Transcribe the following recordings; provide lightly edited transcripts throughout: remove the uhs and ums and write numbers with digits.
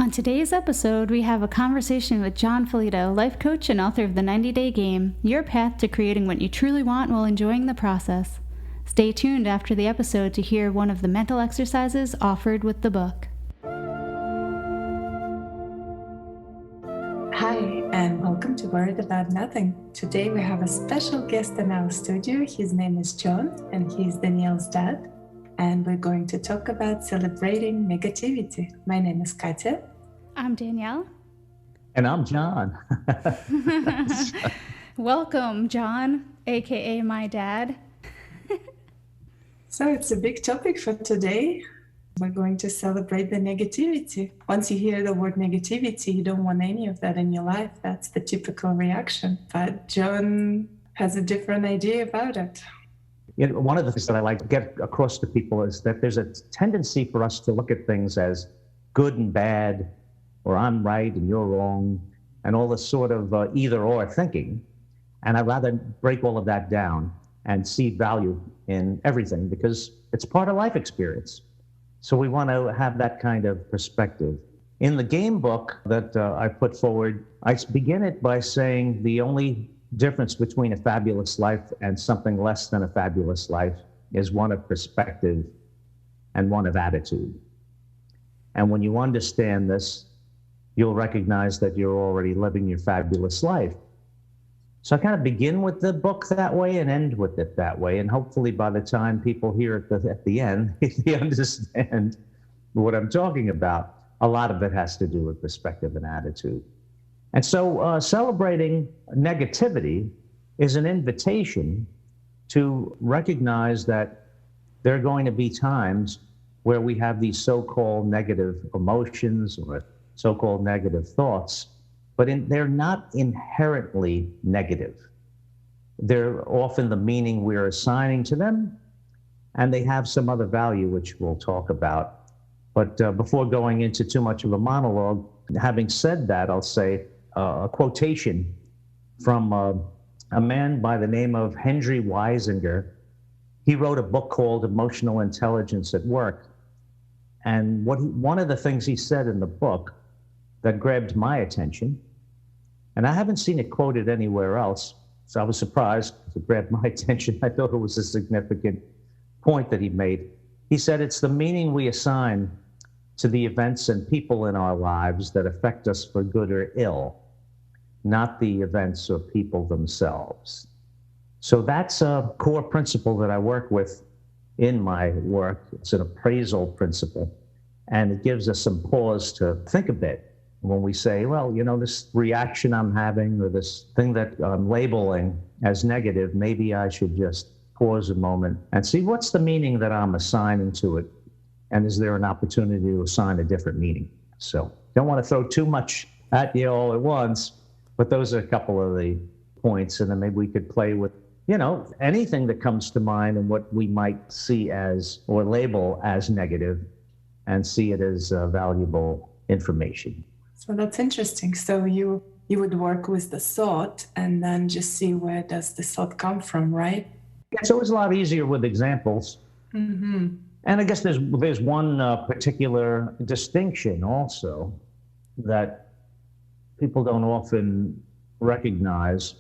On today's episode, we have a conversation with John Felitto, life coach and author of The 90-Day Game, your path to creating what you truly want while enjoying the process. Stay tuned after the episode to hear one of the mental exercises offered with the book. Hi, and welcome to Worried About Nothing. Today we have a special guest in our studio. His name is John, and he's Danielle's dad. And we're going to talk about celebrating negativity. My name is Katya. I'm Danielle. And I'm John. Welcome, John, aka my dad. So it's a big topic for today. We're going to celebrate the negativity. Once you hear the word negativity, you don't want any of that in your life. That's the typical reaction. But John has a different idea about it. You know, one of the things that I like to get across to people is that there's a tendency for us to look at things as good and bad, or I'm right and you're wrong, and all this sort of either or thinking. And I'd rather break all of that down and see value in everything because it's part of life experience. So we want to have that kind of perspective. In the game book that I put forward, I begin it by saying the only difference between a fabulous life and something less than a fabulous life is one of perspective and one of attitude. And when you understand this, you'll recognize that you're already living your fabulous life. So I kind of begin with the book that way and end with it that way. And hopefully by the time people hear it at the end, they understand what I'm talking about. A lot of it has to do with perspective and attitude. And so celebrating negativity is an invitation to recognize that there are going to be times where we have these so-called negative emotions or so-called negative thoughts, but they're not inherently negative. They're often the meaning we're assigning to them, and they have some other value, which we'll talk about. But before going into too much of a monologue, having said that, I'll say a quotation from a man by the name of Henry Weisinger. He wrote a book called Emotional Intelligence at Work. And one of the things he said in the book that grabbed my attention, and I haven't seen it quoted anywhere else, so I was surprised it grabbed my attention. I thought it was a significant point that he made. He said, it's the meaning we assign to the events and people in our lives that affect us for good or ill, not the events or people themselves. So that's a core principle that I work with in my work. It's an appraisal principle, and it gives us some pause to think a bit when we say, well, you know, this reaction I'm having or this thing that I'm labeling as negative, maybe I should just pause a moment and see what's the meaning that I'm assigning to it, and is there an opportunity to assign a different meaning? So don't want to throw too much at you all at once, but those are a couple of the points, and then maybe we could play with, you know, anything that comes to mind and what we might see as or label as negative and see it as valuable information. So that's interesting. So you would work with the thought and then just see where does the thought come from, right? It's always a lot easier with examples. Mm-hmm. And I guess there's one particular distinction also that people don't often recognize.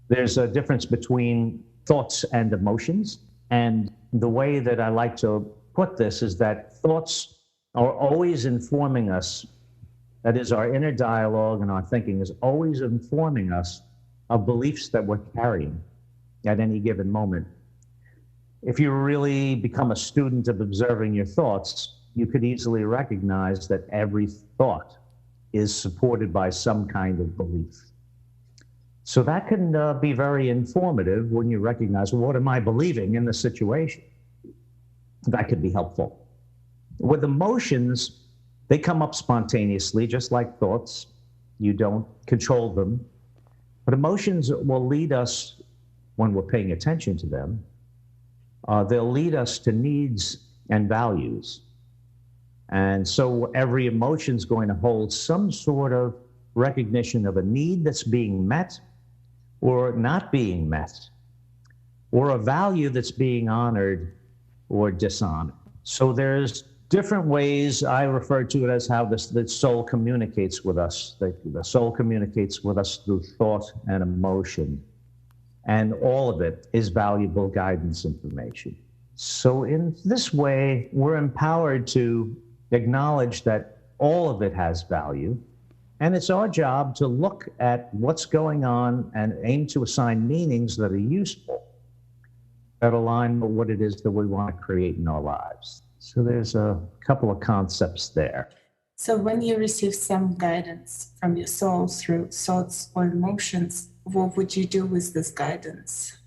There's a difference between thoughts and emotions. And the way that I like to put this is that thoughts are always informing us. That is, our inner dialogue and our thinking is always informing us of beliefs that we're carrying at any given moment. If you really become a student of observing your thoughts, you could easily recognize that every thought is supported by some kind of belief. So that can be very informative when you recognize, well, what am I believing in the situation? That could be helpful. With emotions, they come up spontaneously, just like thoughts. You don't control them. But emotions will lead us, when we're paying attention to them, they'll lead us to needs and values. And so every emotion is going to hold some sort of recognition of a need that's being met or not being met, or a value that's being honored or dishonored. So there's different ways. I refer to it as how the soul communicates with us. The soul communicates with us through thought and emotion. And all of it is valuable guidance information. So in this way, we're empowered to acknowledge that all of it has value. And it's our job to look at what's going on and aim to assign meanings that are useful, that align with what it is that we want to create in our lives. So there's a couple of concepts there. So when you receive some guidance from your soul through thoughts or emotions, what would you do with this guidance?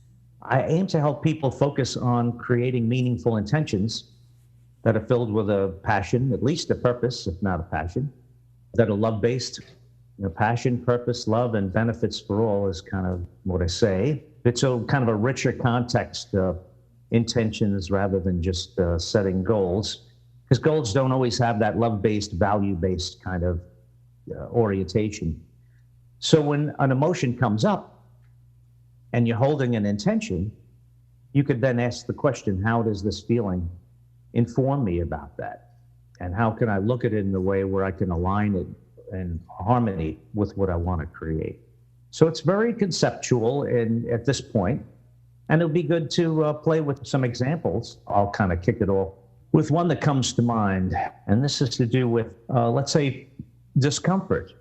I aim to help people focus on creating meaningful intentions that are filled with a passion, at least a purpose, if not a passion, that are love-based. Passion, purpose, love, and benefits for all is kind of what I say. It's a kind of a richer context of intentions rather than just setting goals, because goals don't always have that love-based, value-based kind of orientation. So when an emotion comes up and you're holding an intention, you could then ask the question, how does this feeling inform me about that? And how can I look at it in a way where I can align it in harmony with what I want to create? So it's very conceptual at this point, and it'll be good to play with some examples. I'll kind of kick it off with one that comes to mind, and this is to do with, let's say, discomfort.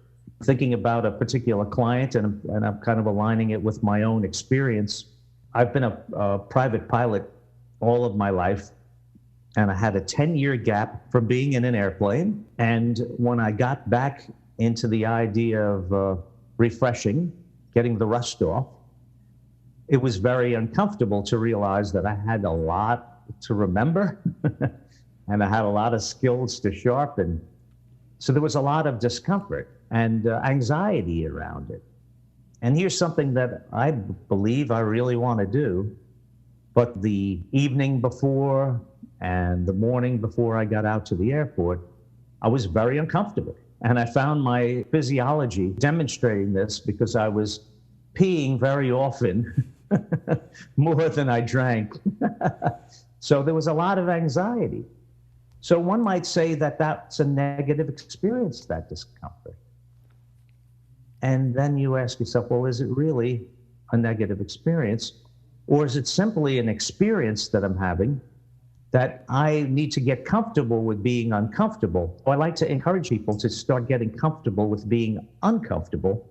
Thinking about a particular client, and I'm kind of aligning it with my own experience. I've been a private pilot all of my life, and I had a 10-year gap from being in an airplane. And when I got back into the idea of refreshing, getting the rust off, it was very uncomfortable to realize that I had a lot to remember and I had a lot of skills to sharpen. So there was a lot of discomfort and anxiety around it. And here's something that I believe I really want to do, but the evening before and the morning before I got out to the airport, I was very uncomfortable. And I found my physiology demonstrating this because I was peeing very often, more than I drank. So there was a lot of anxiety. So one might say that that's a negative experience, that discomfort. And then you ask yourself, well, is it really a negative experience? Or is it simply an experience that I'm having that I need to get comfortable with being uncomfortable? I like to encourage people to start getting comfortable with being uncomfortable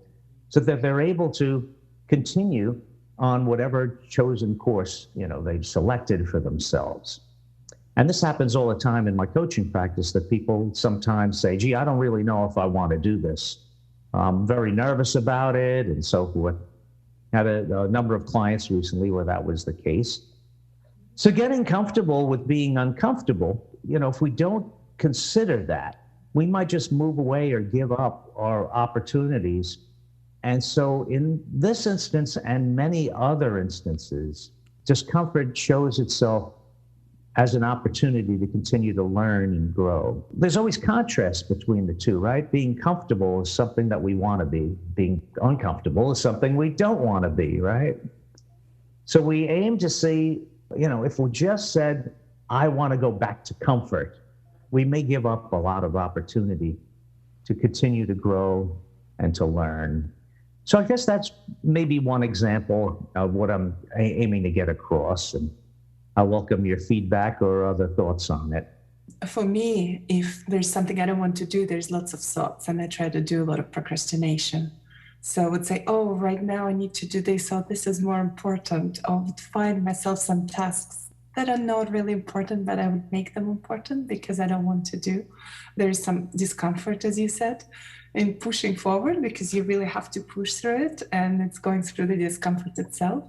so that they're able to continue on whatever chosen course, they've selected for themselves. And this happens all the time in my coaching practice, that people sometimes say, gee, I don't really know if I want to do this. I'm very nervous about it and so forth. I had a number of clients recently where that was the case. So getting comfortable with being uncomfortable, if we don't consider that, we might just move away or give up our opportunities. And so in this instance and many other instances, discomfort shows itself as an opportunity to continue to learn and grow. There's always contrast between the two, right? Being comfortable is something that we want to be. Being uncomfortable is something we don't want to be, right? So we aim to see, if we just said, I want to go back to comfort, we may give up a lot of opportunity to continue to grow and to learn. So I guess that's maybe one example of what I'm aiming to get across. And I welcome your feedback or other thoughts on it. For me, if there's something I don't want to do, there's lots of thoughts, and I try to do a lot of procrastination. So I would say, oh, right now I need to do this, or this is more important. I would find myself some tasks that are not really important, but I would make them important because I don't want to do. There's some discomfort, as you said, in pushing forward, because you really have to push through it, and it's going through the discomfort itself.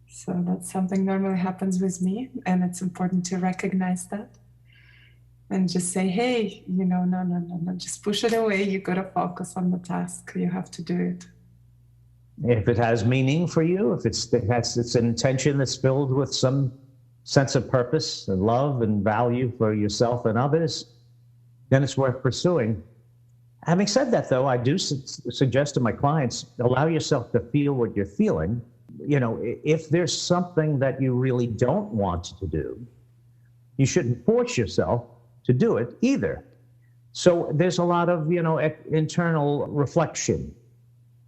So that's something normally happens with me, and it's important to recognize that and just say, hey, no, just push it away. You got to focus on the task. You have to do it. If it has meaning for you, if it's an intention that's filled with some sense of purpose and love and value for yourself and others, then it's worth pursuing. Having said that, though, I do suggest to my clients, allow yourself to feel what you're feeling. If there's something that you really don't want to do, you shouldn't force yourself, to do it either. So there's a lot of, internal reflection.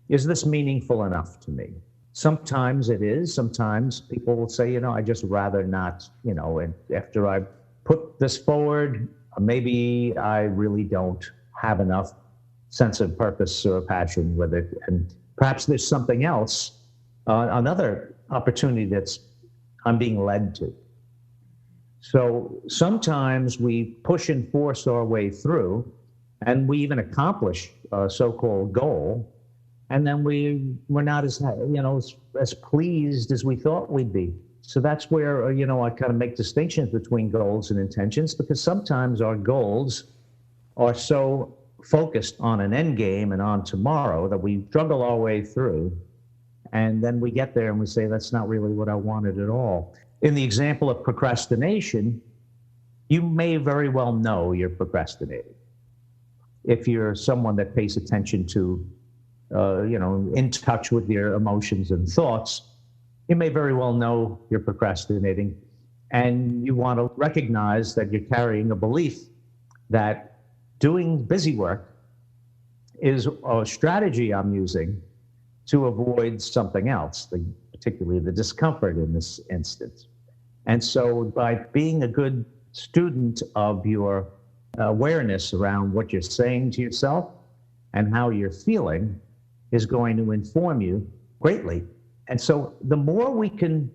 Is this meaningful enough to me? Sometimes it is. Sometimes people will say, I just rather not, and after I put this forward, maybe I really don't have enough sense of purpose or passion with it. And perhaps there's something else, another opportunity that's I'm being led to. So sometimes we push and force our way through, and we even accomplish a so-called goal, and then we're not as pleased as we thought we'd be. So that's where I kind of make distinctions between goals and intentions, because sometimes our goals are so focused on an end game and on tomorrow that we struggle our way through, and then we get there and we say, that's not really what I wanted at all. In the example of procrastination, you may very well know you're procrastinating. If you're someone that pays attention to, in touch with your emotions and thoughts, you may very well know you're procrastinating, and you want to recognize that you're carrying a belief that doing busy work is a strategy I'm using to avoid something else, particularly the discomfort in this instance. And so by being a good student of your awareness around what you're saying to yourself and how you're feeling is going to inform you greatly. And so the more we can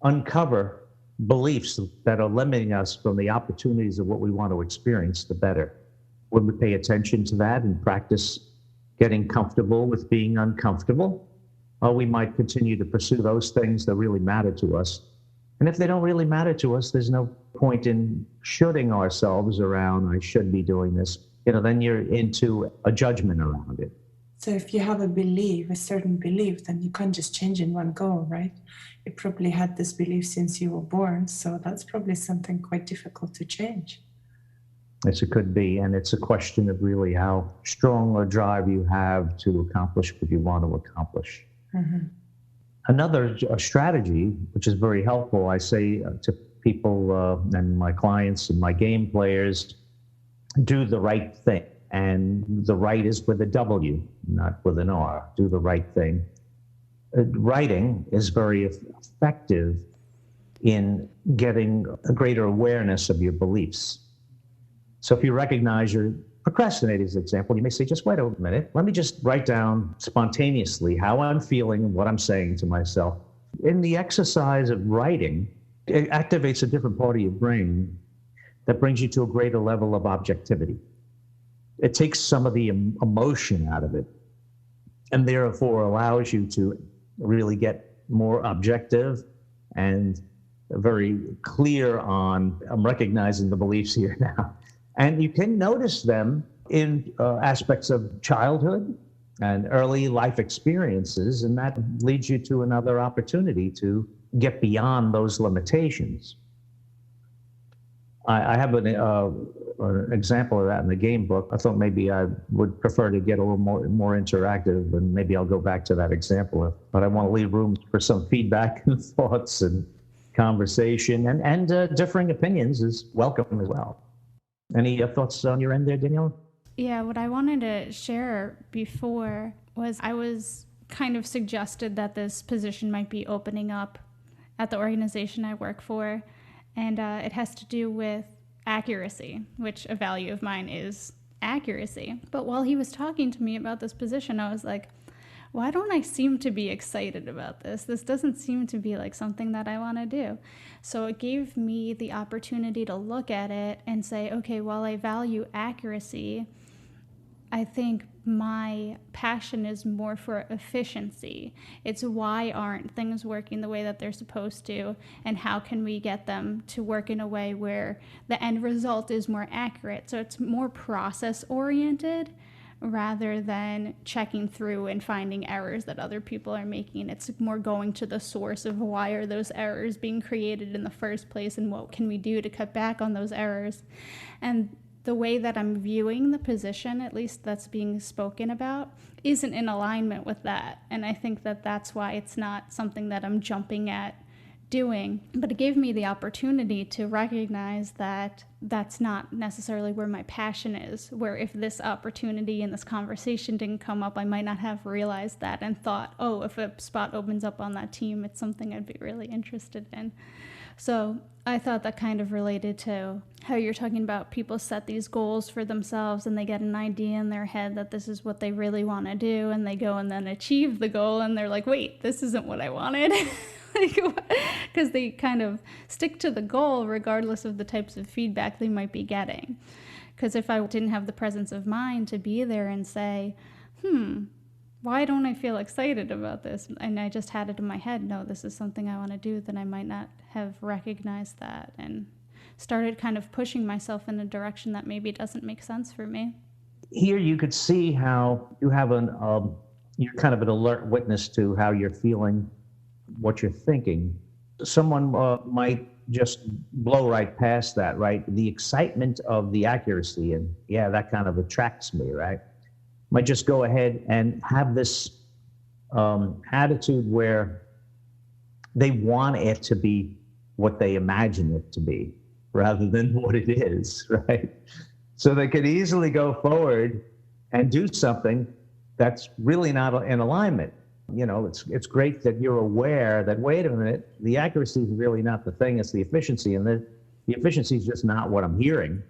uncover beliefs that are limiting us from the opportunities of what we want to experience, the better. When we pay attention to that and practice getting comfortable with being uncomfortable, we might continue to pursue those things that really matter to us. And if they don't really matter to us, there's no point in shooting ourselves around, I should be doing this. Then you're into a judgment around it. So if you have a certain belief, then you can't just change in one go, right? You probably had this belief since you were born, so that's probably something quite difficult to change. Yes, it could be, and it's a question of really how strong a drive you have to accomplish what you want to accomplish. Mm-hmm. Another strategy, which is very helpful, I say to people and my clients and my game players, do the right thing. And the right is with a W, not with an R. Do the right thing. Writing is very effective in getting a greater awareness of your beliefs. So if you recognize you're procrastinating, as an example, you may say, just wait a minute. Let me just write down spontaneously how I'm feeling and what I'm saying to myself. In the exercise of writing, it activates a different part of your brain that brings you to a greater level of objectivity. It takes some of the emotion out of it, and therefore allows you to really get more objective and very clear on, I'm recognizing the beliefs here now. And you can notice them in aspects of childhood and early life experiences, and that leads you to another opportunity to get beyond those limitations. I have an example of that in the game book. I thought maybe I would prefer to get a little more interactive, and maybe I'll go back to that example. But I want to leave room for some feedback and thoughts and conversation, and differing opinions is welcome as well. Any thoughts on your end there, Danielle? Yeah, what I wanted to share before was I was kind of suggested that this position might be opening up at the organization I work for. And it has to do with accuracy, which a value of mine is accuracy. But while he was talking to me about this position, I was like, why don't I seem to be excited about this? This doesn't seem to be like something that I want to do. So it gave me the opportunity to look at it and say, okay, while I value accuracy, I think my passion is more for efficiency. It's why aren't things working the way that they're supposed to, and how can we get them to work in a way where the end result is more accurate? So it's more process oriented rather than checking through and finding errors that other people are making. It's more going to the source of why are those errors being created in the first place, and what can we do to cut back on those errors. And the way that I'm viewing the position, at least that's being spoken about, isn't in alignment with that. And I think that that's why it's not something that I'm jumping at doing, but it gave me the opportunity to recognize that that's not necessarily where my passion is, where if this opportunity and this conversation didn't come up, I might not have realized that and thought, oh, if a spot opens up on that team, it's something I'd be really interested in. So I thought that kind of related to how you're talking about people set these goals for themselves and they get an idea in their head that this is what they really want to do, and they go and then achieve the goal and they're like, wait, this isn't what I wanted. Because they kind of stick to the goal regardless of the types of feedback they might be getting. Because if I didn't have the presence of mind to be there and say, why don't I feel excited about this? And I just had it in my head, no, this is something I want to do, then I might not have recognized that and started kind of pushing myself in a direction that maybe doesn't make sense for me. Here you could see how you have you're kind of an alert witness to how you're feeling, what you're thinking. Someone might just blow right past that, right? The excitement of the accuracy, and yeah, that kind of attracts me, right? Might just go ahead and have this attitude where they want it to be what they imagine it to be rather than what it is, right? So they could easily go forward and do something that's really not in alignment. You know, it's great that you're aware that, wait a minute, the accuracy is really not the thing, it's the efficiency, and the efficiency is just not what I'm hearing.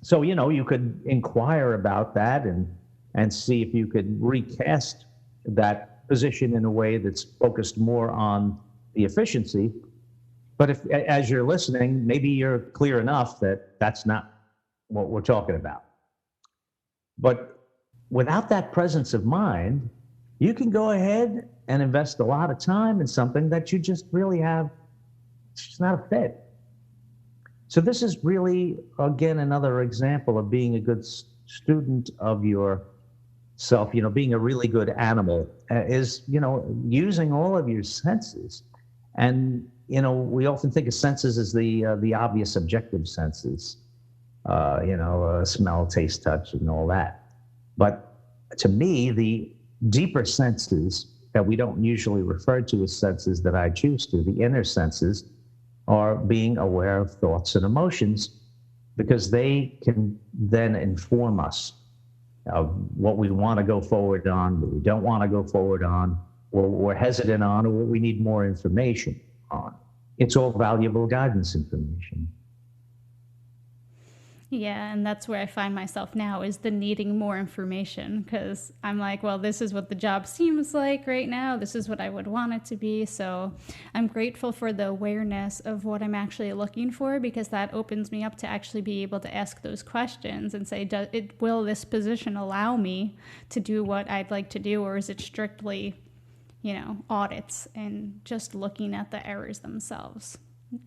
So, you know, you could inquire about that and see if you could recast that position in a way that's focused more on the efficiency. But if, as you're listening, maybe you're clear enough that that's not what we're talking about. But without that presence of mind, you can go ahead and invest a lot of time in something that you just really have, it's just not a fit. So this is really, again, another example of being a good student of yourself, you know, being a really good animal is, you know, using all of your senses. And, you know, we often think of senses as the obvious objective senses, you know, smell, taste, touch, and all that. But to me, the deeper senses that we don't usually refer to as senses that I choose to, the inner senses, are being aware of thoughts and emotions, because they can then inform us of what we want to go forward on, what we don't want to go forward on, what we're hesitant on, or what we need more information on. It's all valuable guidance information. Yeah, and that's where I find myself now, is the needing more information, because I'm like, well, this is what the job seems like right now. This is what I would want it to be. So I'm grateful for the awareness of what I'm actually looking for, because that opens me up to actually be able to ask those questions and say, will this position allow me to do what I'd like to do, or is it strictly, you know, audits and just looking at the errors themselves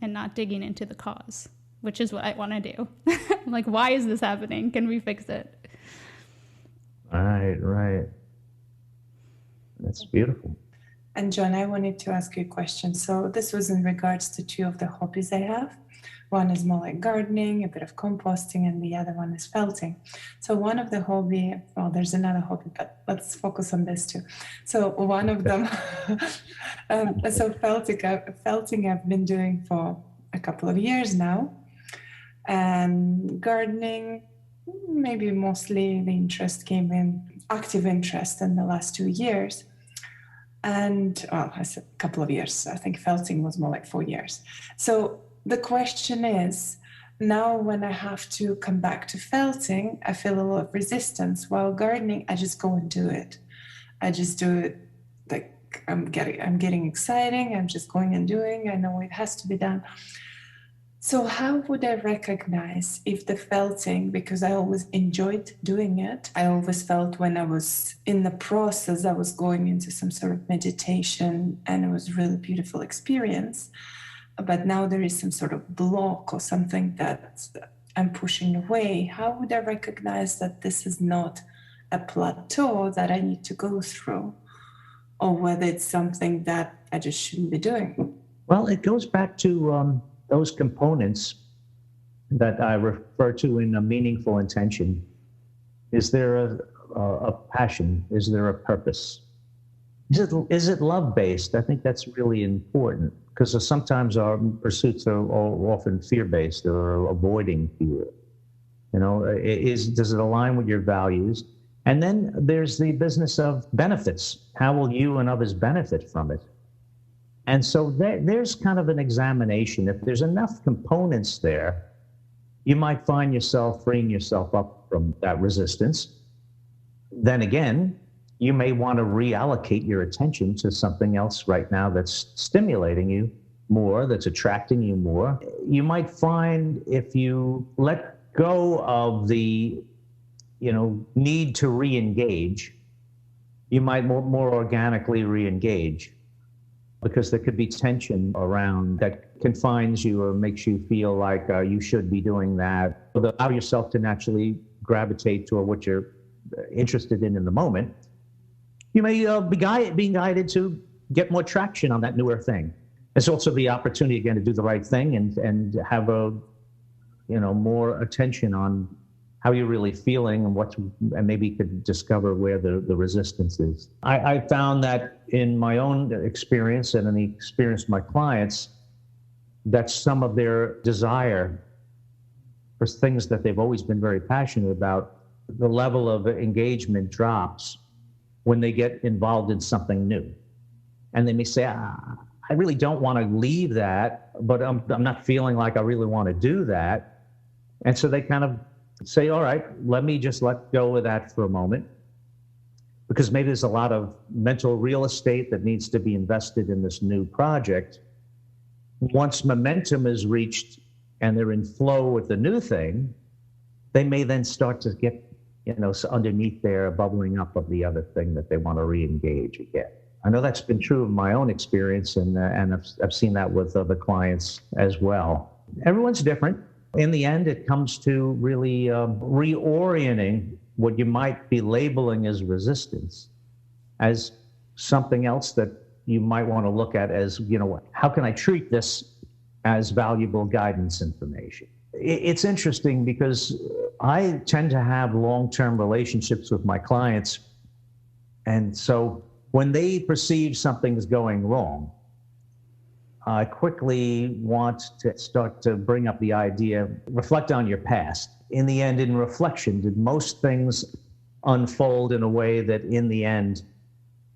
and not digging into the cause, which is what I want to do. I'm like, why is this happening? Can we fix it? Right. That's beautiful. And John, I wanted to ask you a question. So this was in regards to two of the hobbies I have. One is more like gardening, a bit of composting, and the other one is felting. So one of the hobby, well, there's another hobby, but let's focus on this too. So one of them, so felting I've been doing for a couple of years now. And gardening, maybe mostly the interest came in, active interest in the last 2 years. And, well, I said a couple of years. I think felting was more like 4 years. So the question is, now when I have to come back to felting, I feel a lot of resistance. While gardening, I just go and do it. I just do it like I'm getting exciting. I'm just going and doing. I know it has to be done. So how would I recognize if the felting, because I always enjoyed doing it, I always felt when I was in the process, I was going into some sort of meditation, and it was a really beautiful experience. But now there is some sort of block or something that I'm pushing away. How would I recognize that this is not a plateau that I need to go through, or whether it's something that I just shouldn't be doing? Well, it goes back to those components that I refer to in a meaningful intention. Is there a passion? Is there a purpose? Is it love-based? I think that's really important because sometimes our pursuits are often fear-based or avoiding fear. Does it align with your values? And then there's the business of benefits. How will you and others benefit from it? And so there's kind of an examination. If there's enough components there, you might find yourself freeing yourself up from that resistance. Then again, you may want to reallocate your attention to something else right now that's stimulating you more, that's attracting you more. You might find if you let go of the need to re-engage, you might more organically re-engage, because there could be tension around that confines you or makes you feel like you should be doing that. Allow yourself to naturally gravitate toward what you're interested in the moment. You may be guided to get more traction on that newer thing. It's also the opportunity again to do the right thing and have more attention on how you're really feeling and maybe you could discover where the resistance is. I found that in my own experience and in the experience of my clients, that some of their desire for things that they've always been very passionate about, the level of engagement drops when they get involved in something new. And they may say, I really don't want to leave that, but I'm not feeling like I really want to do that. And so they kind of say, all right, let me just let go of that for a moment, because maybe there's a lot of mental real estate that needs to be invested in this new project. Once momentum is reached and they're in flow with the new thing, they may then start to get, underneath there, bubbling up of the other thing that they want to re-engage again. I know that's been true of my own experience, and I've seen that with other clients as well. Everyone's different. In the end, it comes to really reorienting what you might be labeling as resistance as something else that you might want to look at as, how can I treat this as valuable guidance information? It's interesting because I tend to have long-term relationships with my clients. And so when they perceive something's going wrong, I quickly want to start to bring up the idea, reflect on your past. In the end, in reflection, did most things unfold in a way that in the end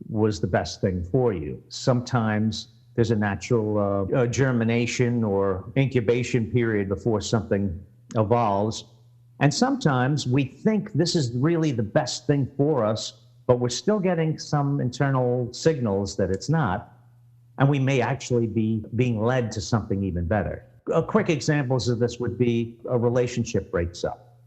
was the best thing for you? Sometimes there's a natural germination or incubation period before something evolves. And sometimes we think this is really the best thing for us, but we're still getting some internal signals that it's not. And we may actually be being led to something even better. Quick examples of this would be a relationship breaks up.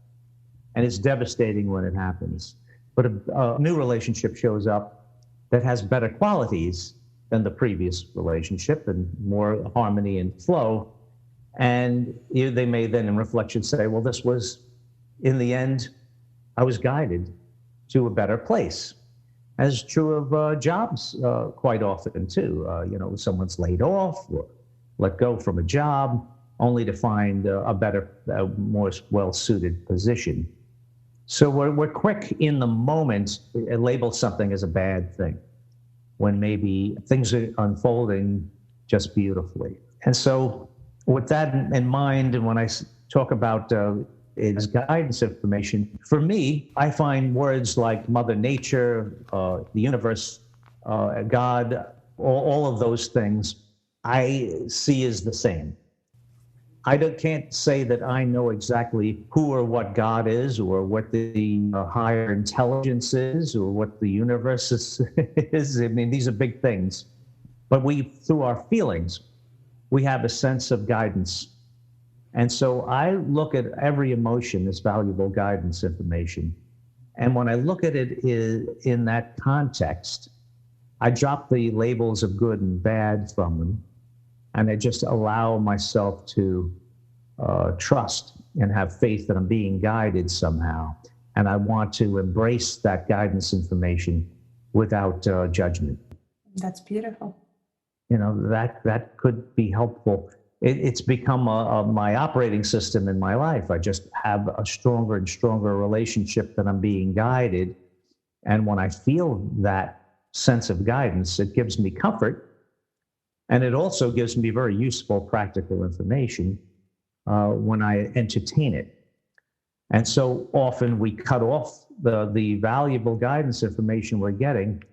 And it's devastating when it happens. But a new relationship shows up that has better qualities than the previous relationship and more harmony and flow. And they may then in reflection say, well, this was, in the end, I was guided to a better place. As true of jobs quite often too. Someone's laid off or let go from a job only to find a better, more well-suited position. So we're quick in the moment to label something as a bad thing when maybe things are unfolding just beautifully. And so with that in mind, and when I talk about it as guidance information, for me, I find words like Mother Nature, the universe, God, all of those things I see as the same. I can't say that I know exactly who or what God is, or what the higher intelligence is, or what the universe is. I mean, these are big things. But through our feelings, we have a sense of guidance. And so I look at every emotion as valuable guidance information. And when I look at it in that context, I drop the labels of good and bad from them. And I just allow myself to trust and have faith that I'm being guided somehow. And I want to embrace that guidance information without judgment. That's beautiful. That could be helpful. It's become my operating system in my life. I just have a stronger and stronger relationship that I'm being guided. And when I feel that sense of guidance. It gives me comfort, and it also gives me very useful, practical information when I entertain it. And so often we cut off the valuable guidance information we're getting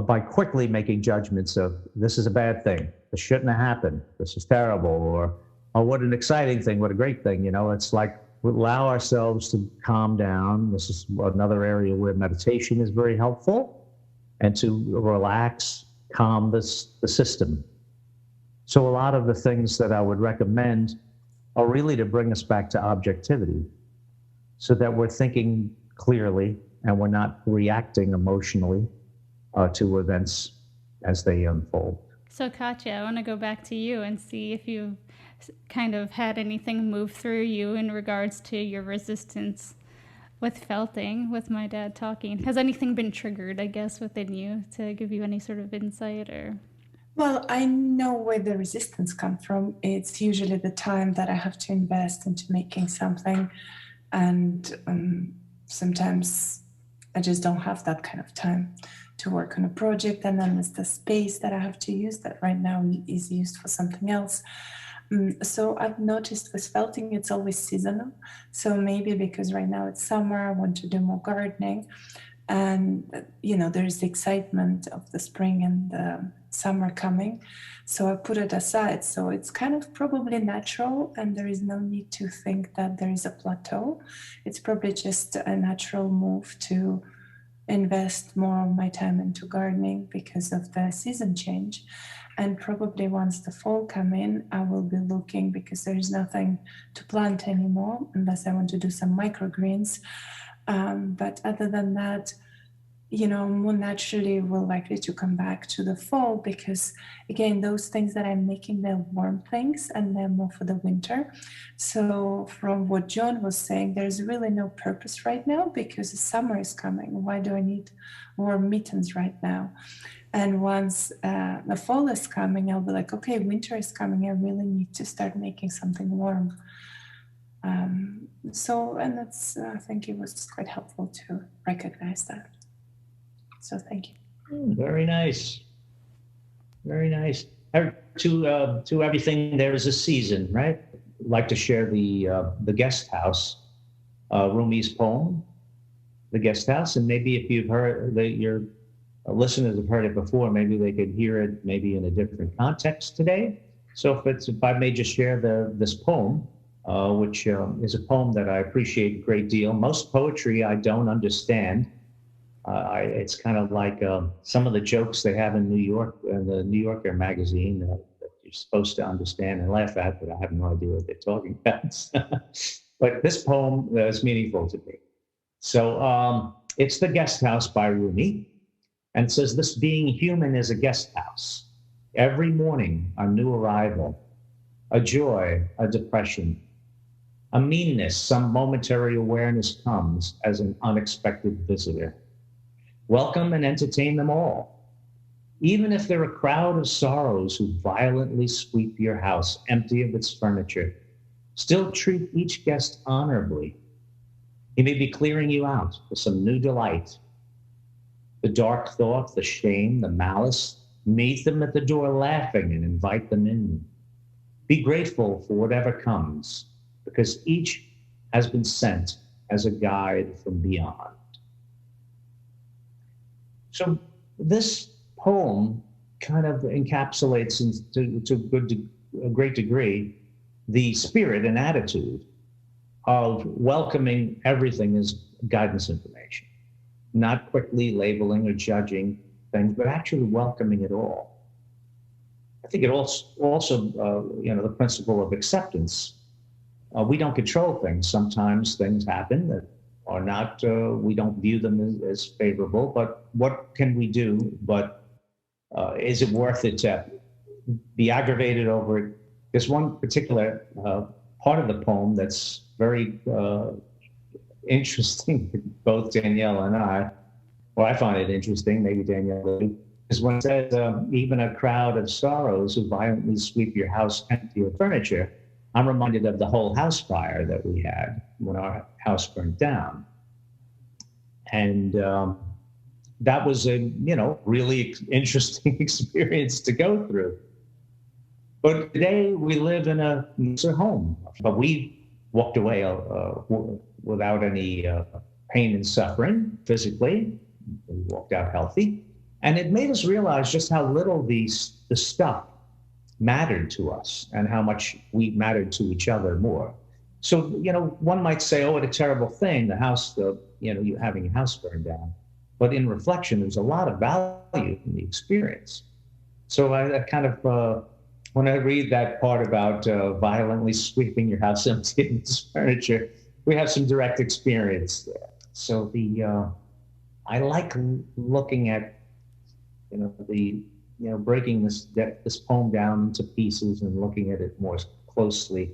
by quickly making judgments of, this is a bad thing, this shouldn't have happened, this is terrible, or oh, what an exciting thing, what a great thing. It's like we allow ourselves to calm down. This is another area where meditation is very helpful, and to relax, calm the system. So a lot of the things that I would recommend are really to bring us back to objectivity, so that we're thinking clearly and we're not reacting emotionally to events as they unfold. So Katya, I want to go back to you and see if you've kind of had anything move through you in regards to your resistance with felting, with my dad talking. Has anything been triggered, I guess, within you to give you any sort of insight or... Well, I know where the resistance comes from. It's usually the time that I have to invest into making something. And sometimes I just don't have that kind of time to work on a project. And then there's the space that I have to use that right now is used for something else. So I've noticed with felting, it's always seasonal. So maybe because right now it's summer, I want to do more gardening. And, there's the excitement of the spring and the summer coming. So I put it aside. So it's kind of probably natural, and there is no need to think that there is a plateau. It's probably just a natural move to invest more of my time into gardening because of the season change. And probably once the fall come in, I will be looking, because there is nothing to plant anymore unless I want to do some microgreens. But other than that, more naturally will likely to come back to the fall, because again, those things that I'm making, they're warm things and they're more for the winter. So from what John was saying, there's really no purpose right now because the summer is coming. Why do I need warm mittens right now? And once the fall is coming, I'll be like, okay, winter is coming. I really need to start making something warm. And that's, I think it was quite helpful to recognize that. So thank you. Very nice. Very nice. To everything, there is a season, right? I'd like to share the Guest House, Rumi's poem, The Guest House. And maybe if you've heard, your listeners have heard it before, maybe they could hear it maybe in a different context today. So if I may just share this poem, which is a poem that I appreciate a great deal. Most poetry I don't understand. It's kind of like some of the jokes they have in New York, in the New Yorker magazine that you're supposed to understand and laugh at, but I have no idea what they're talking about. But this poem is meaningful to me. So it's The Guest House by Rumi. And it says, this being human is a guest house. Every morning, a new arrival, a joy, a depression, a meanness, some momentary awareness comes as an unexpected visitor. Welcome and entertain them all. Even if they're a crowd of sorrows who violently sweep your house empty of its furniture, still treat each guest honorably. He may be clearing you out for some new delight. The dark thought, the shame, the malice, meet them at the door laughing and invite them in. Be grateful for whatever comes, because each has been sent as a guide from beyond. So this poem kind of encapsulates to a great degree the spirit and attitude of welcoming everything as guidance information, not quickly labeling or judging things, but actually welcoming it all. I think it also the principle of acceptance. We don't control things. Sometimes things happen that are not, we don't view them as favorable, but what can we do? But is it worth it to be aggravated over it? There's one particular part of the poem that's very interesting to both Danielle and I. Well, I find it interesting, maybe Danielle too, is when it says, even a crowd of sorrows who violently sweep your house empty of furniture. I'm reminded of the whole house fire that we had when our house burned down. And that was a, really interesting experience to go through. But today we live in a nicer home, but we walked away without any pain and suffering physically. We walked out healthy. And it made us realize just how little the stuff mattered to us and how much we mattered to each other more. So, one might say, oh, what a terrible thing, the house, you having your house burned down. But in reflection, there's a lot of value in the experience. So I kind of, when I read that part about violently sweeping your house empty of its furniture, we have some direct experience there. So I like looking at, breaking this poem down into pieces and looking at it more closely.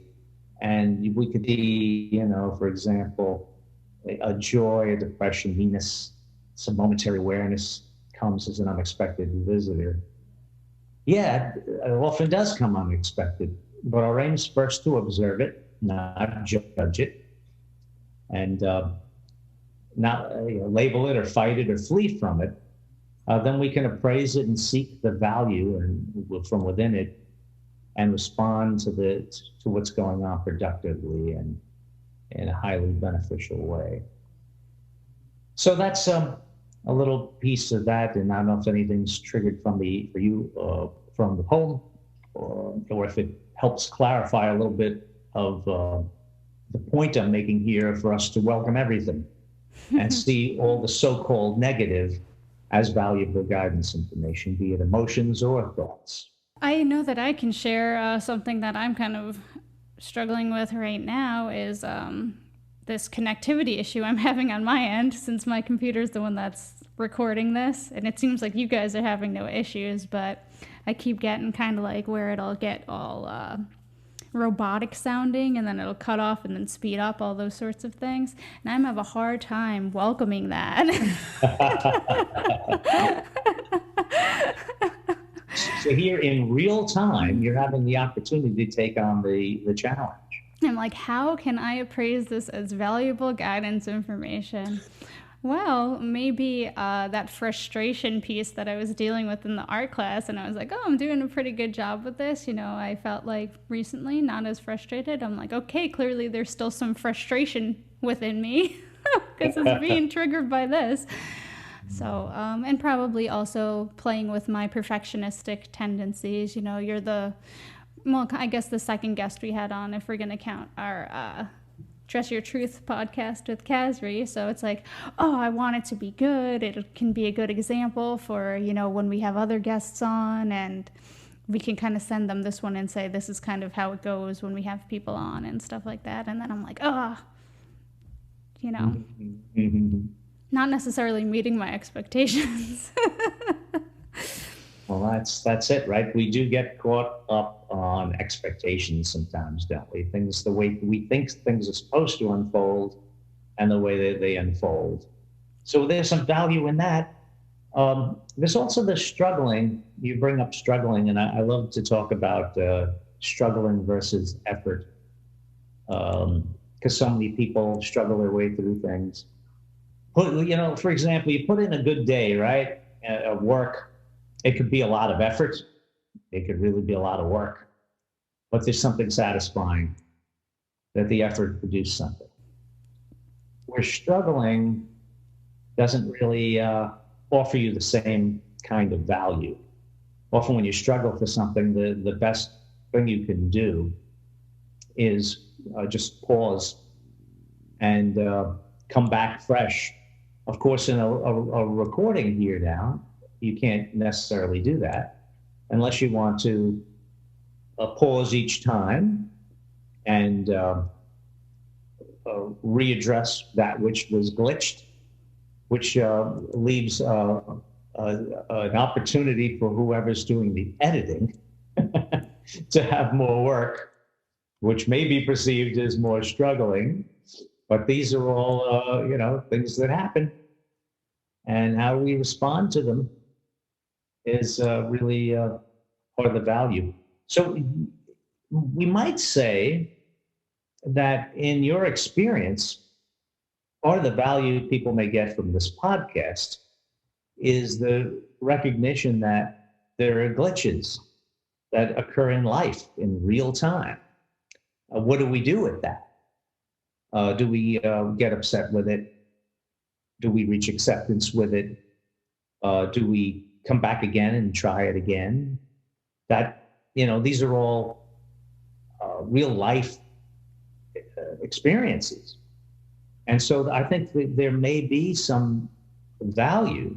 And we could see, for example, a joy, a depression, meanness, some momentary awareness comes as an unexpected visitor. Yeah, it often does come unexpected, but our aim is first to observe it, not judge it, and not label it or fight it or flee from it. Then we can appraise it and seek the value and from within it, and respond to what's going on productively and in a highly beneficial way. So that's a little piece of that, and I don't know if anything's triggered for you from the poem, or if it helps clarify a little bit of the point I'm making here for us to welcome everything and see all the so-called negative as valuable guidance information, be it emotions or thoughts. I know that I can share something that I'm kind of struggling with right now is this connectivity issue I'm having on my end, since my computer is the one that's recording this. And it seems like you guys are having no issues, but I keep getting kind of like where it'll get all robotic sounding and then it'll cut off and then speed up, all those sorts of things. And I'm having a hard time welcoming that. So here in real time, you're having the opportunity to take on the challenge. I'm like, how can I appraise this as valuable guidance information? Well, maybe that frustration piece that I was dealing with in the art class, and I was like, oh, I'm doing a pretty good job with this. I felt like recently not as frustrated. I'm like, okay, clearly there's still some frustration within me because it's being triggered by this. So, and probably also playing with my perfectionistic tendencies. You're I guess the second guest we had on, if we're going to count our Dress Your Truth podcast with Kasri. So it's like, oh, I want it to be good. It can be a good example for, when we have other guests on, and we can kind of send them this one and say, this is kind of how it goes when we have people on and stuff like that. And then I'm like, not necessarily meeting my expectations. Well, that's it, right? We do get caught up on expectations sometimes, don't we? Things, the way we think things are supposed to unfold and the way they unfold. So there's some value in that. There's also the struggling. You bring up struggling, and I love to talk about struggling versus effort, because so many people struggle their way through things. For example, you put in a good day, right, of work. It could be a lot of effort. It could really be a lot of work. But there's something satisfying that the effort produced something. Where struggling doesn't really offer you the same kind of value. Often when you struggle for something, the best thing you can do is just pause and come back fresh. Of course, in a recording here now, you can't necessarily do that unless you want to pause each time and readdress that which was glitched, which leaves an opportunity for whoever's doing the editing to have more work, which may be perceived as more struggling. But these are all, things that happen. And how we respond to them is really part of the value. So we might say that in your experience, part of the value people may get from this podcast is the recognition that there are glitches that occur in life in real time. What do we do with that? Do we get upset with it? Do we reach acceptance with it? Do we come back again and try it again? These are all real life experiences. And so I think that there may be some value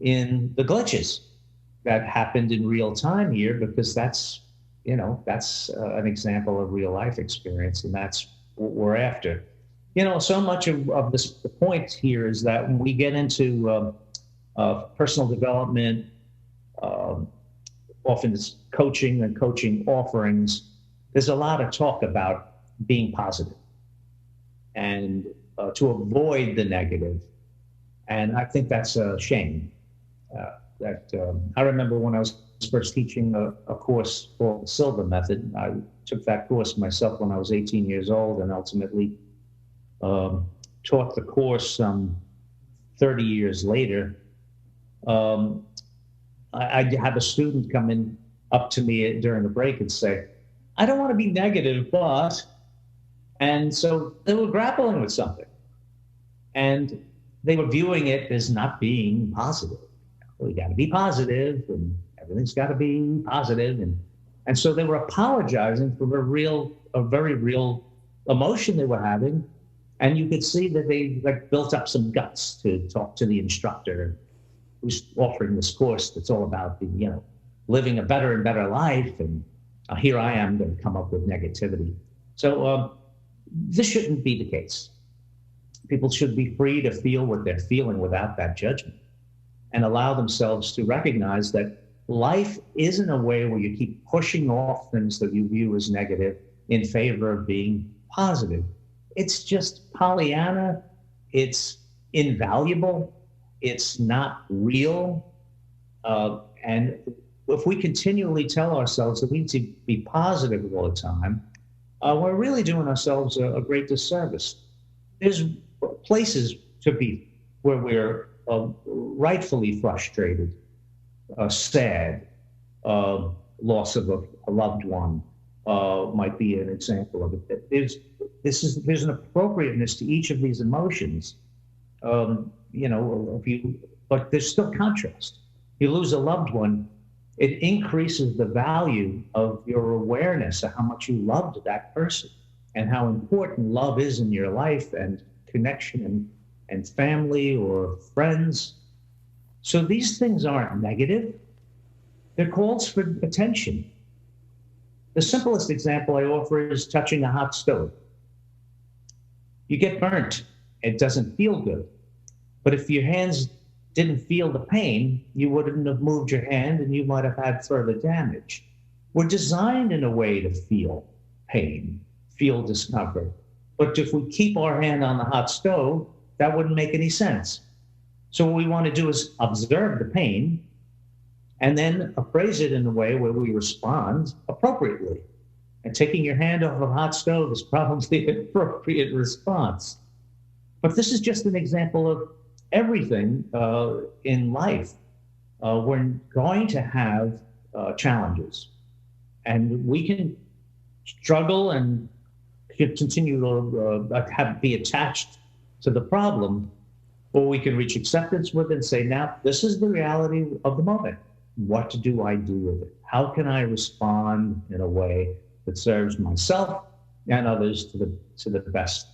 in the glitches that happened in real time here, because that's an example of real life experience, and that's what we're after. So much of this, the point here is that when we get into personal development, often it's coaching and coaching offerings, there's a lot of talk about being positive and to avoid the negative. And I think that's a shame. I remember when I was first teaching a course called the Silva Method. I took that course myself when I was 18 years old, and ultimately taught the course 30 years later. I had a student come in up to me during the break and say, "I don't want to be negative, but," and so they were grappling with something, and they were viewing it as not being positive. We got to be positive, and everything's got to be positive, and so they were apologizing for a very real emotion they were having, and you could see that they built up some guts to talk to the instructor who's offering this course that's all about living a better and better life, and here I am going to come up with negativity. So this shouldn't be the case. People should be free to feel what they're feeling without that judgment, and allow themselves to recognize that life isn't a way where you keep pushing off things that you view as negative in favor of being positive. It's just Pollyanna. It's invaluable. It's not real. And if we continually tell ourselves that we need to be positive all the time, we're really doing ourselves a great disservice. There's places to be where we're rightfully frustrated, sad, loss of a loved one might be an example of it. There's an appropriateness to each of these emotions, but there's still contrast. You lose a loved one, it increases the value of your awareness of how much you loved that person and how important love is in your life, and connection and family or friends. So these things aren't negative. They're calls for attention. The simplest example I offer is touching a hot stove. You get burnt. It doesn't feel good. But if your hands didn't feel the pain, you wouldn't have moved your hand and you might have had further damage. We're designed in a way to feel pain, feel discomfort. But if we keep our hand on the hot stove, that wouldn't make any sense. So what we want to do is observe the pain and then appraise it in a way where we respond appropriately. And taking your hand off a hot stove is probably an appropriate response. But this is just an example of everything in life. We're going to have challenges, and we can struggle and continue to be attached to the problem, or we can reach acceptance with it and say, now, this is the reality of the moment. What do I do with it? How can I respond in a way that serves myself and others to the best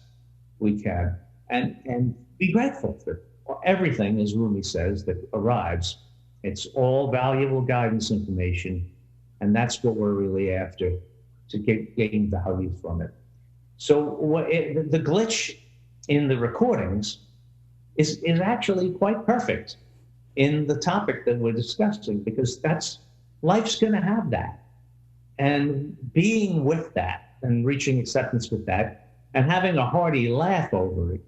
we can? And be grateful for everything, as Rumi says, that arrives. It's all valuable guidance information, and that's what we're really after, to gain value from it. So the glitch in the recordings is actually quite perfect in the topic that we're discussing, because life's going to have that. And being with that and reaching acceptance with that and having a hearty laugh over it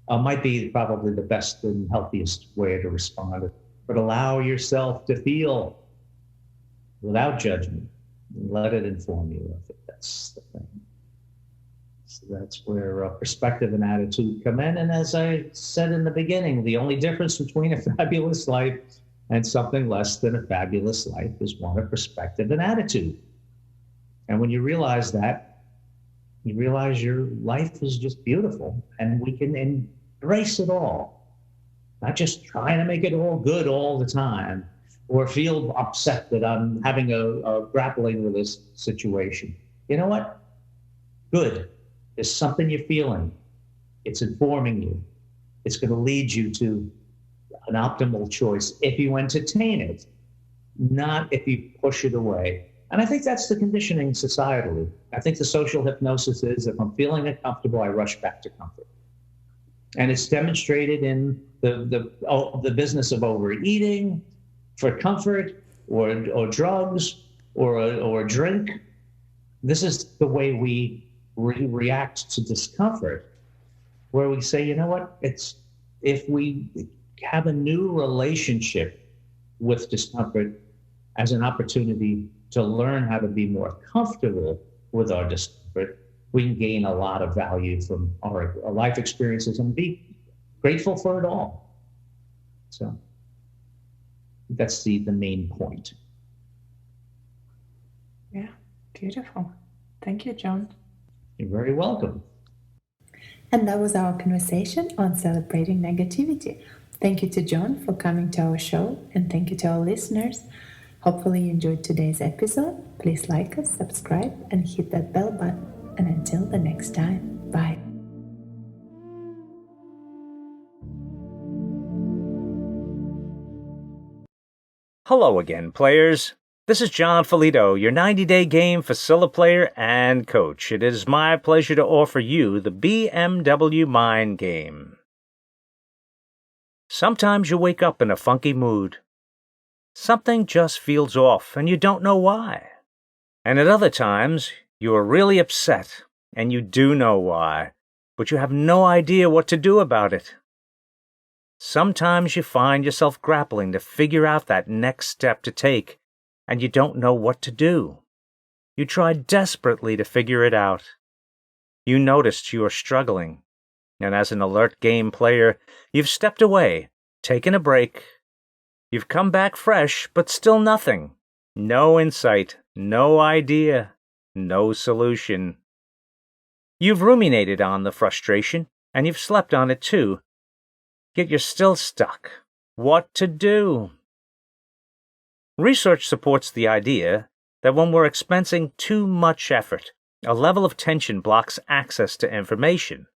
might be probably the best and healthiest way to respond. But allow yourself to feel without judgment and let it inform you. I think that's the thing. So that's where perspective and attitude come in. And as I said in the beginning, the only difference between a fabulous life and something less than a fabulous life is one of perspective and attitude. And when you realize that, you realize your life is just beautiful and we can embrace it all, not just trying to make it all good all the time or feel upset that I'm having a grappling with this situation. You know what? Good. There's something you're feeling. It's informing you. It's going to lead you to an optimal choice if you entertain it, not if you push it away. And I think that's the conditioning societally. I think the social hypnosis is if I'm feeling uncomfortable, I rush back to comfort. And it's demonstrated in the business of overeating for comfort or drugs or drink. This is the way we react to discomfort, where we say, you know what, it's if we have a new relationship with discomfort as an opportunity to learn how to be more comfortable with our discomfort, we can gain a lot of value from our life experiences and be grateful for it all. So that's the main point. Yeah, beautiful. Thank you, John. You're very welcome. And that was our conversation on celebrating negativity. Thank you to John for coming to our show, and thank you to our listeners. Hopefully you enjoyed today's episode. Please like us, subscribe, and hit that bell button. And until the next time, bye. Hello again, players. This is John Felitto, your 90-day game facilitator and coach. It is my pleasure to offer you the BMW Mind Game. Sometimes you wake up in a funky mood. Something just feels off and you don't know why. And at other times, you are really upset and you do know why, but you have no idea what to do about it. Sometimes you find yourself grappling to figure out that next step to take, and you don't know what to do. You try desperately to figure it out. You noticed you are struggling, and as an alert game player, you've stepped away, taken a break. You've come back fresh, but still nothing. No insight, no idea, no solution. You've ruminated on the frustration, and you've slept on it too. Yet you're still stuck. What to do? Research supports the idea that when we're expensing too much effort, a level of tension blocks access to information.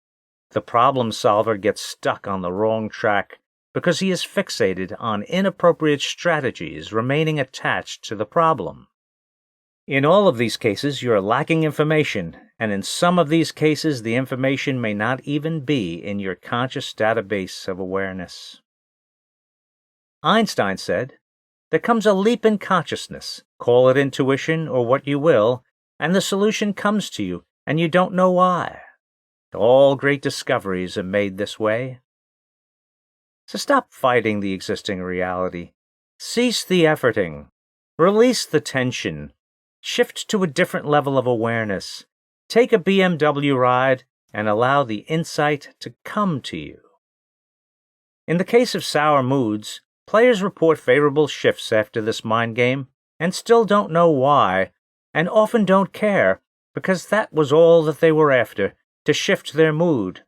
The problem solver gets stuck on the wrong track because he is fixated on inappropriate strategies remaining attached to the problem. In all of these cases, you're lacking information, and in some of these cases, the information may not even be in your conscious database of awareness. Einstein said, "There comes a leap in consciousness, call it intuition or what you will, and the solution comes to you, and you don't know why." All great discoveries are made this way. So stop fighting the existing reality. Cease the efforting. Release the tension. Shift to a different level of awareness. Take a BMW ride and allow the insight to come to you. In the case of sour moods, players report favorable shifts after this mind game and still don't know why, and often don't care because that was all that they were after, to shift their mood.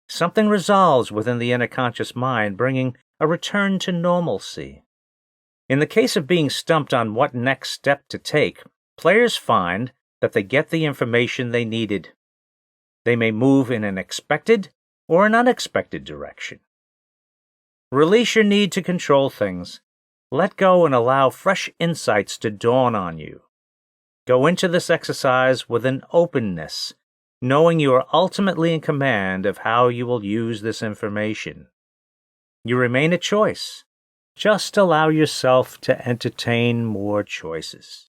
Something resolves within the inner conscious mind, bringing a return to normalcy. In the case of being stumped on what next step to take, players find that they get the information they needed. They may move in an expected or an unexpected direction. Release your need to control things. Let go and allow fresh insights to dawn on you. Go into this exercise with an openness, knowing you are ultimately in command of how you will use this information. You remain a choice. Just allow yourself to entertain more choices.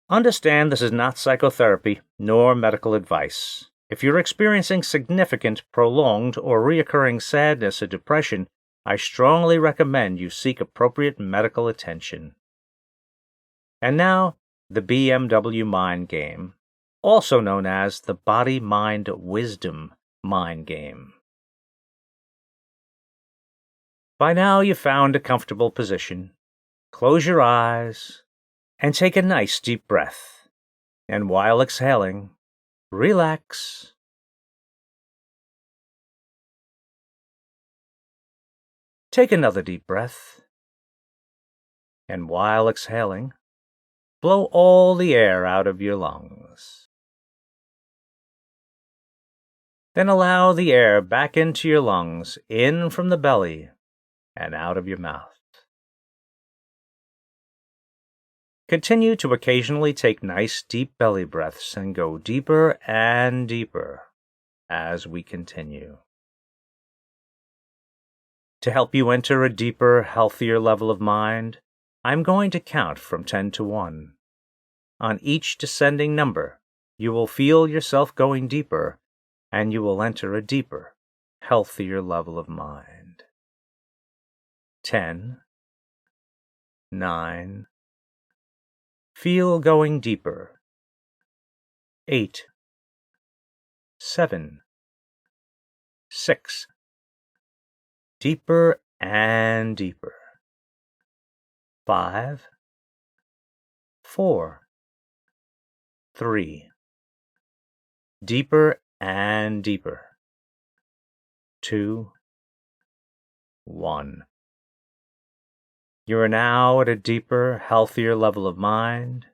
Understand this is not psychotherapy nor medical advice. If you're experiencing significant, prolonged, or recurring sadness or depression, I strongly recommend you seek appropriate medical attention. And now, the BMW Mind Game. also known as the body-mind-wisdom mind game. By now you've found a comfortable position. Close your eyes and take a nice deep breath. And while exhaling, relax. Take another deep breath. And while exhaling, blow all the air out of your lungs. Then allow the air back into your lungs, in from the belly and out of your mouth. Continue to occasionally take nice deep belly breaths and go deeper and deeper as we continue. To help you enter a deeper, healthier level of mind, I'm going to count from 10 to 1. On each descending number, you will feel yourself going deeper, and you will enter a deeper, healthier level of mind. 10, 9, feel going deeper. 8, 7, 6, deeper and deeper. 5, 4, 3, deeper and deeper. 2, 1. You are now at a deeper, healthier level of mind,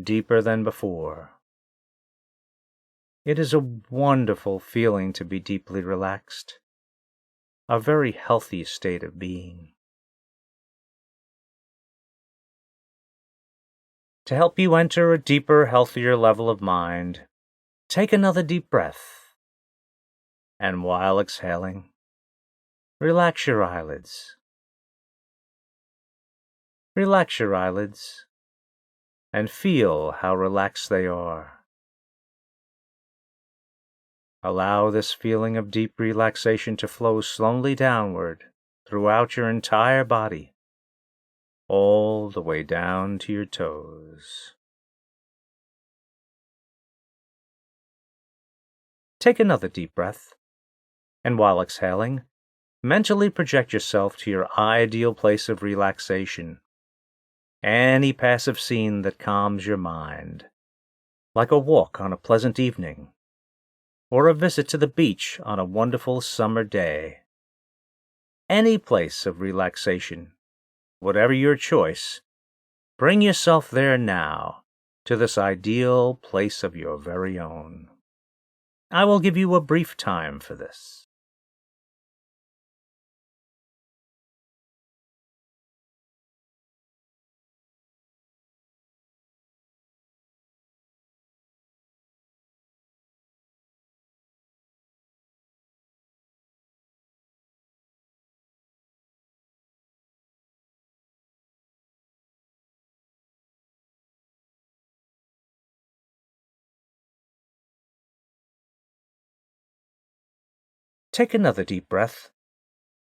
deeper than before. It is a wonderful feeling to be deeply relaxed, a very healthy state of being. To help you enter a deeper, healthier level of mind, take another deep breath. And while exhaling, relax your eyelids. Relax your eyelids and feel how relaxed they are. Allow this feeling of deep relaxation to flow slowly downward throughout your entire body, all the way down to your toes. Take another deep breath, and while exhaling, mentally project yourself to your ideal place of relaxation. Any passive scene that calms your mind, like a walk on a pleasant evening, or a visit to the beach on a wonderful summer day. Any place of relaxation, whatever your choice, bring yourself there now, to this ideal place of your very own. I will give you a brief time for this. Take another deep breath,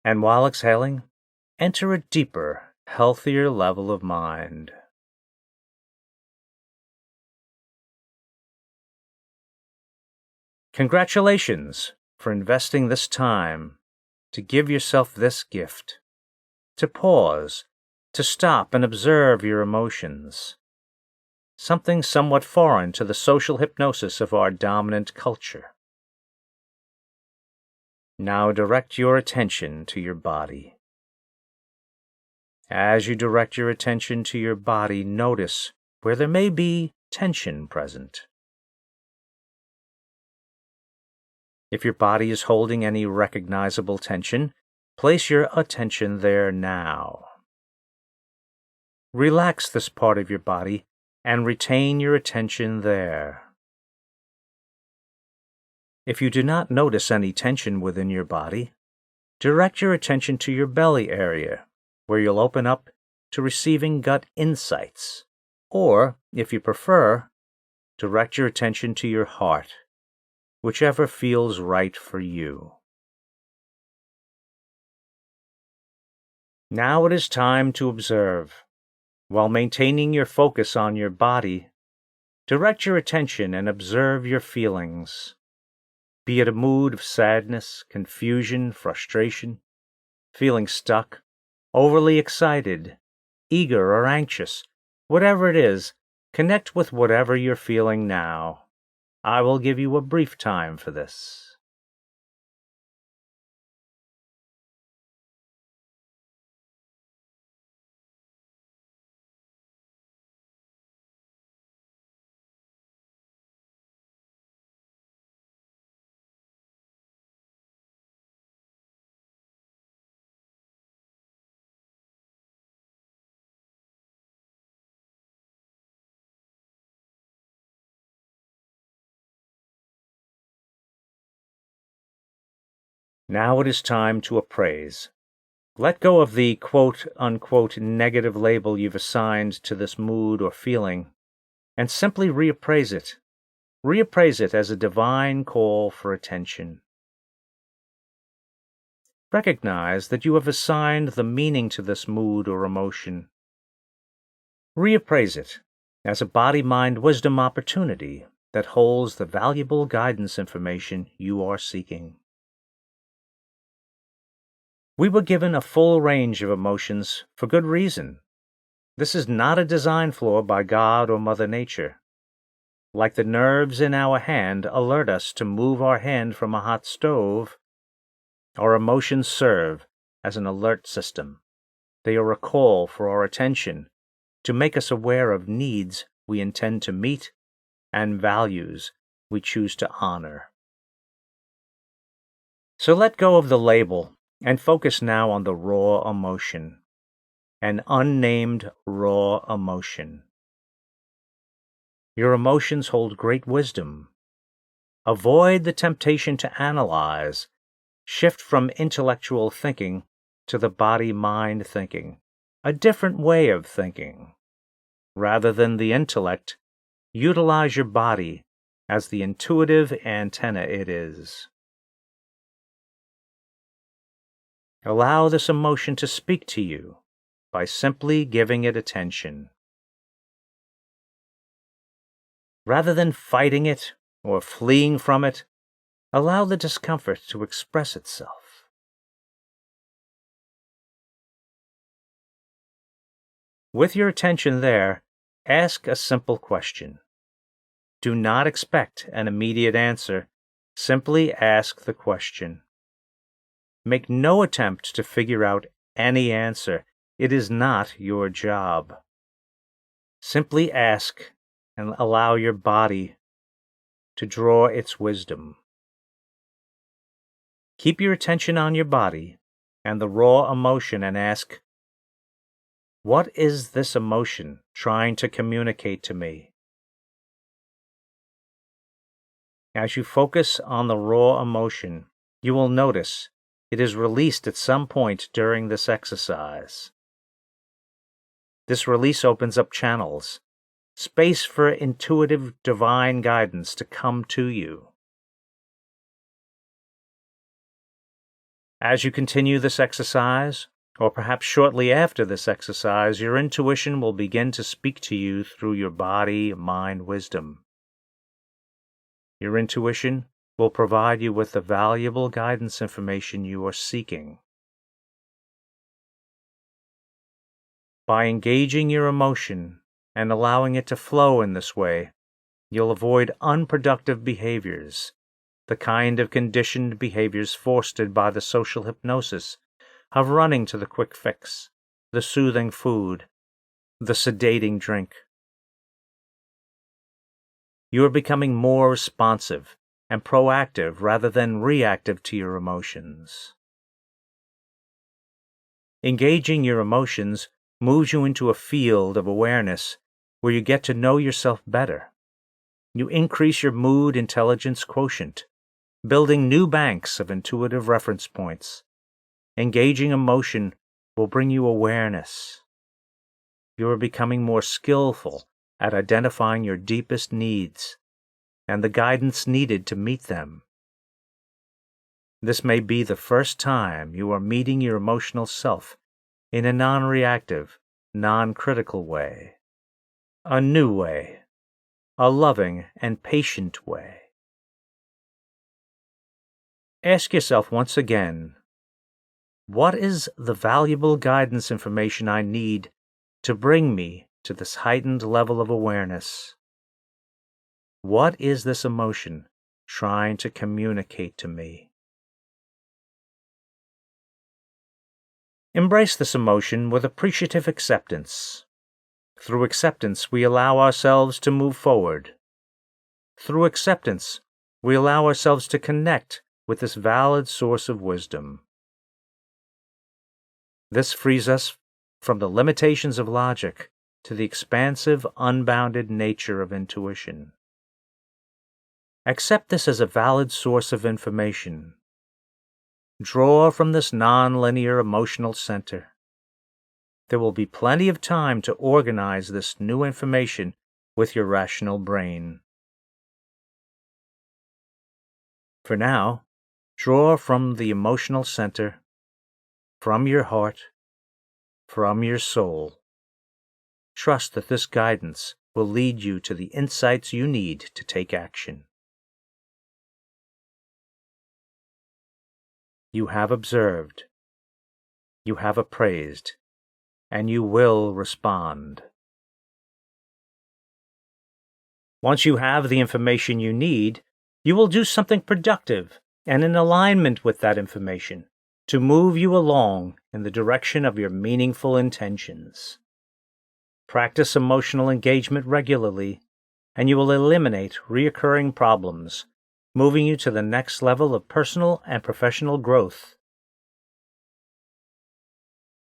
and while exhaling, enter a deeper, healthier level of mind. Congratulations for investing this time to give yourself this gift, to pause, to stop and observe your emotions, something somewhat foreign to the social hypnosis of our dominant culture. Now direct your attention to your body. As you direct your attention to your body, notice where there may be tension present. If your body is holding any recognizable tension, place your attention there now. Relax this part of your body and retain your attention there. If you do not notice any tension within your body, direct your attention to your belly area, where you'll open up to receiving gut insights. Or, if you prefer, direct your attention to your heart, whichever feels right for you. Now it is time to observe. While maintaining your focus on your body, Direct your attention and observe your feelings. Be it a mood of sadness, confusion, frustration, feeling stuck, overly excited, eager or anxious, whatever it is, connect with whatever you're feeling now. I will give you a brief time for this. Now it is time to appraise. Let go of the quote-unquote negative label you've assigned to this mood or feeling, and simply reappraise it. Reappraise it as a divine call for attention. Recognize that you have assigned the meaning to this mood or emotion. Reappraise it as a body-mind-wisdom opportunity that holds the valuable guidance information you are seeking. We were given a full range of emotions for good reason. This is not a design flaw by God or Mother Nature. Like the nerves in our hand alert us to move our hand from a hot stove, our emotions serve as an alert system. They are a call for our attention to make us aware of needs we intend to meet and values we choose to honor. So let go of the label and focus now on the raw emotion, an unnamed raw emotion. Your emotions hold great wisdom. Avoid the temptation to analyze. Shift from intellectual thinking to the body-mind thinking, a different way of thinking. Rather than the intellect, utilize your body as the intuitive antenna it is. Allow this emotion to speak to you by simply giving it attention. Rather than fighting it or fleeing from it, allow the discomfort to express itself. With your attention there, ask a simple question. Do not expect an immediate answer. Simply ask the question. Make no attempt to figure out any answer. It is not your job. Simply ask and allow your body to draw its wisdom. Keep your attention on your body and the raw emotion and ask, what is this emotion trying to communicate to me? As you focus on the raw emotion, you will notice it is released at some point during this exercise. This release opens up channels, space for intuitive divine guidance to come to you. As you continue this exercise, or perhaps shortly after this exercise, your intuition will begin to speak to you through your body-mind wisdom. Your intuition will provide you with the valuable guidance information you are seeking. By engaging your emotion and allowing it to flow in this way, you'll avoid unproductive behaviors, the kind of conditioned behaviors fostered by the social hypnosis of running to the quick fix, the soothing food, the sedating drink. You are becoming more responsive and proactive rather than reactive to your emotions. Engaging your emotions moves you into a field of awareness where you get to know yourself better. You increase your mood intelligence quotient, building new banks of intuitive reference points. Engaging emotion will bring you awareness. You are becoming more skillful at identifying your deepest needs and the guidance needed to meet them. This may be the first time you are meeting your emotional self in a non-reactive, non-critical way, a new way, a loving and patient way. Ask yourself once again, what is the valuable guidance information I need to bring me to this heightened level of awareness? What is this emotion trying to communicate to me? Embrace this emotion with appreciative acceptance. Through acceptance, we allow ourselves to move forward. Through acceptance, we allow ourselves to connect with this valid source of wisdom. This frees us from the limitations of logic to the expansive, unbounded nature of intuition. Accept this as a valid source of information. Draw from this non-linear emotional center. There will be plenty of time to organize this new information with your rational brain. For now, draw from the emotional center, from your heart, from your soul. Trust that this guidance will lead you to the insights you need to take action. You have observed, you have appraised, and you will respond. Once you have the information you need, you will do something productive and in alignment with that information to move you along in the direction of your meaningful intentions. Practice emotional engagement regularly, and you will eliminate recurring problems, moving you to the next level of personal and professional growth.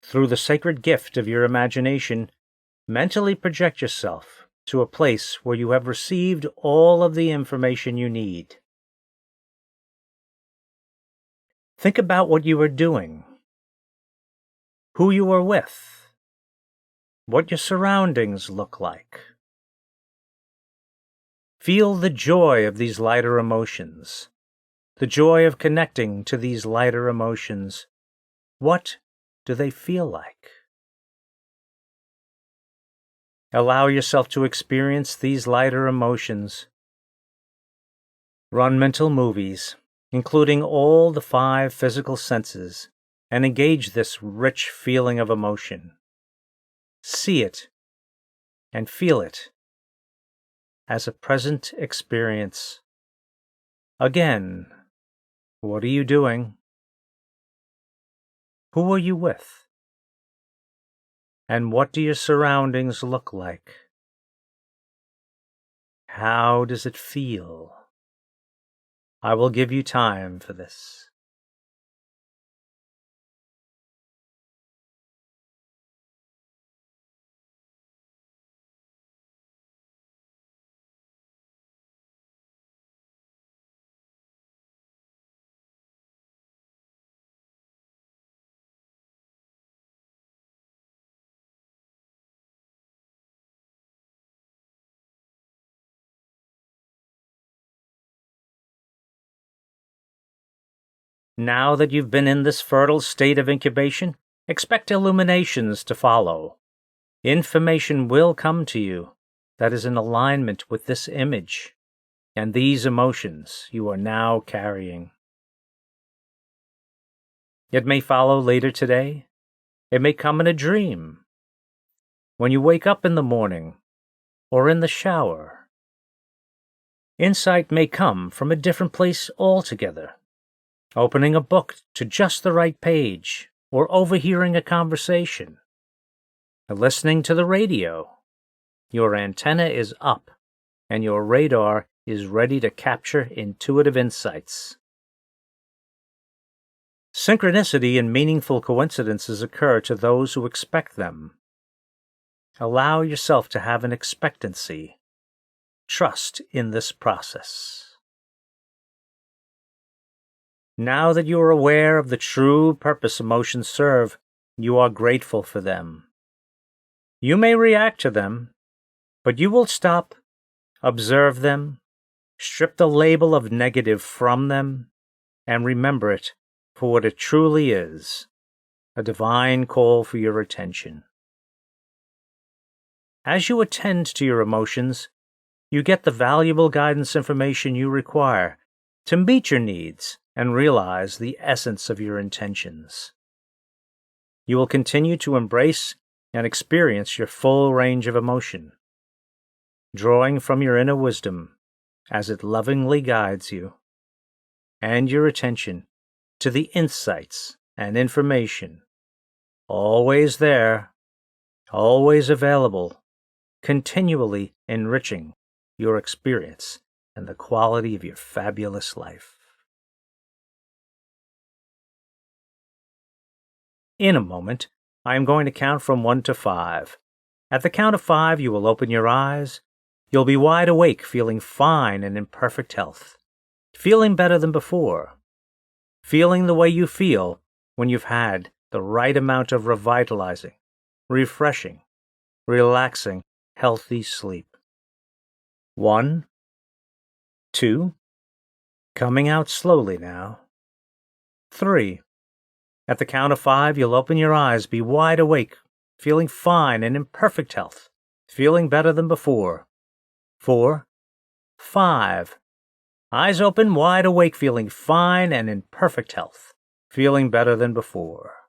Through the sacred gift of your imagination, mentally project yourself to a place where you have received all of the information you need. Think about what you are doing, who you are with, what your surroundings look like. Feel the joy of these lighter emotions, the joy of connecting to these lighter emotions. What do they feel like? Allow yourself to experience these lighter emotions. Run mental movies, including all the 5 physical senses, and engage this rich feeling of emotion. See it and feel it as a present experience. Again, what are you doing? Who are you with? And what do your surroundings look like? How does it feel? I will give you time for this. Now that you've been in this fertile state of incubation, expect illuminations to follow. Information will come to you that is in alignment with this image and these emotions you are now carrying. It may follow later today. It may come in a dream, when you wake up in the morning, or in the shower. Insight may come from a different place altogether. Opening a book to just the right page, or overhearing a conversation, or listening to the radio. Your antenna is up, and your radar is ready to capture intuitive insights. Synchronicity and meaningful coincidences occur to those who expect them. Allow yourself to have an expectancy. Trust in this process. Now that you are aware of the true purpose emotions serve, you are grateful for them. You may react to them, but you will stop, observe them, strip the label of negative from them, and remember it for what it truly is, a divine call for your attention. As you attend to your emotions, you get the valuable guidance information you require to meet your needs and realize the essence of your intentions. You will continue to embrace and experience your full range of emotion, drawing from your inner wisdom as it lovingly guides you, and your attention to the insights and information, always there, always available, continually enriching your experience and the quality of your fabulous life. In a moment, I am going to count from 1 to 5. At the count of 5, you will open your eyes. You'll be wide awake, feeling fine and in perfect health, feeling better than before, feeling the way you feel when you've had the right amount of revitalizing, refreshing, relaxing, healthy sleep. 1, 2, coming out slowly now. 3. At the count of 5, you'll open your eyes, be wide awake, feeling fine and in perfect health, feeling better than before. 4, 5. Eyes open, wide awake, feeling fine and in perfect health, feeling better than before.